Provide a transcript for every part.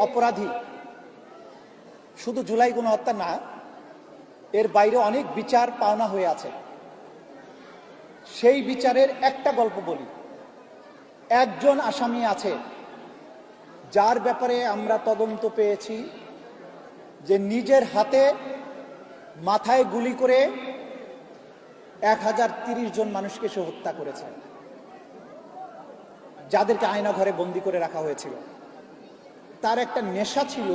অপরাধী শুধু জুলাই গণহত্যা না, এর বাইরে অনেক বিচার পাওনা হয়ে আছে। সেই বিচারের একটা গল্প বলি। একজন আসামি আছে যার ব্যাপারে আমরা তদন্ত পেয়েছি যে নিজের হাতে মাথায় গুলি করে 1030 জন মানুষকে সে হত্যা করেছে, যাদেরকে আয়না ঘরে বন্দি করে রাখা হয়েছিল। তার একটা নেশা ছিল,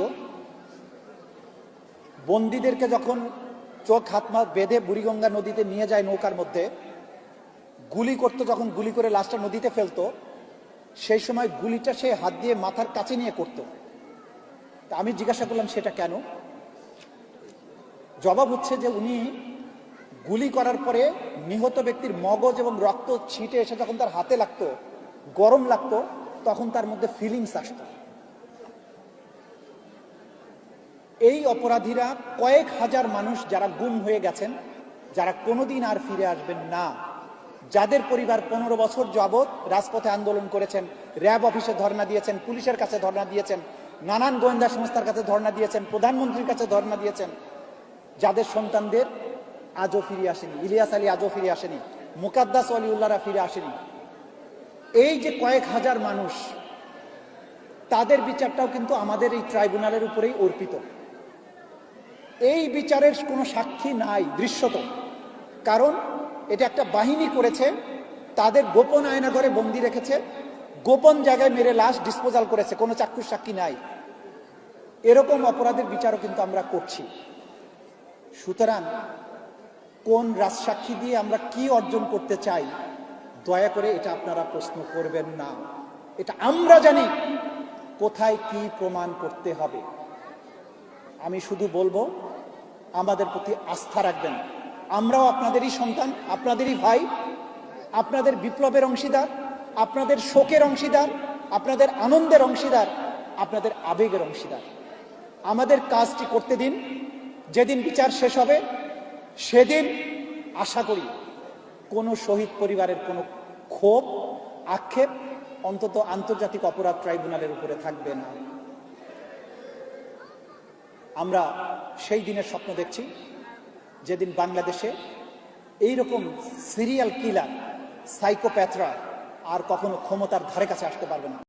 বন্দীদেরকে যখন চোখ হাত মাথ বেঁধে বুড়িগঙ্গা নদীতে নিয়ে যায় নৌকার মধ্যে, গুলি করতো, যখন গুলি করে লাশটা নদীতে ফেলতো, সেই সময় গুলিটা সে হাত দিয়ে মাথার কাছে নিয়ে করত। আমি জিজ্ঞাসা করলাম সেটা কেন? জবাব হচ্ছে যে উনি গুলি করার পরে নিহত ব্যক্তির মগজ এবং রক্ত ছিটে এসে যখন তার হাতে লাগতো, গরম লাগতো, তখন তার মধ্যে ফিলিংস আসতো। এই অপরাধীরা কয়েক হাজার মানুষ যারা গুম হয়ে গেছেন, যারা কোনোদিন আর ফিরে আসবেন না, যাদের পরিবার 15 বছর যাবৎ রাজপথে আন্দোলন করেছেন, র্যাব অফিসে ধর্ণা দিয়েছেন, পুলিশের কাছে ধর্ণা দিয়েছেন, নানান গোয়েন্দা সংস্থার কাছে ধর্ণা দিয়েছেন, প্রধানমন্ত্রীর কাছে ধর্ণা দিয়েছেন, যাদের সন্তানদের আজও ফিরে আসেনি, ইলিয়াস আলী আজও ফিরে আসেনি, মুকাদ্দাস ওয়ালিউল্লাহরা ফিরে আসেনি। এই যে কয়েক হাজার মানুষ, তাদের বিচারটাও কিন্তু আমাদের এই ট্রাইব্যুনালের উপরেই অর্পিত। এই বিচারের কোনো সাক্ষী নাই দৃশ্যত, কারণ এটা একটা বাহিনী করেছে, তাদের গোপন আয়নাঘরে বন্দি রেখেছে, গোপন জায়গায় মেরে লাশ ডিসপোজাল করেছে, কোনো চাক্ষুষ সাক্ষী নাই। এরকম অপরাধের বিচারও কিন্তু আমরা করছি। সুতরাং কোন রাজসাক্ষী দিয়ে আমরা কি অর্জন করতে চাই, দয়া করে এটা আপনারা প্রশ্ন করবেন না। এটা আমরা জানি কোথায় কি প্রমাণ করতে হবে। আমি শুধু বলবো, আমাদের প্রতি আস্থা রাখবেন। আমরাও আপনাদেরই সন্তান, আপনাদেরই ভাই, আপনাদের বিপ্লবের অংশীদার, আপনাদের শোকের অংশীদার, আপনাদের আনন্দের অংশীদার, আপনাদের আবেগের অংশীদার। আমাদের কাজটি করতে দিন। যেদিন বিচার শেষ হবে সেদিন আশা করি কোনো শহীদ পরিবারের কোনো ক্ষোভ, আক্ষেপ অন্তত আন্তর্জাতিক অপরাধ ট্রাইব্যুনালের উপরে থাকবে না। আমরা সেই দিনের স্বপ্ন দেখছি যেদিন বাংলাদেশে এইরকম সিরিয়াল কিলার, সাইকোপ্যাথরা আর কখনো ক্ষমতার ধারে কাছে আসতে পারবে না।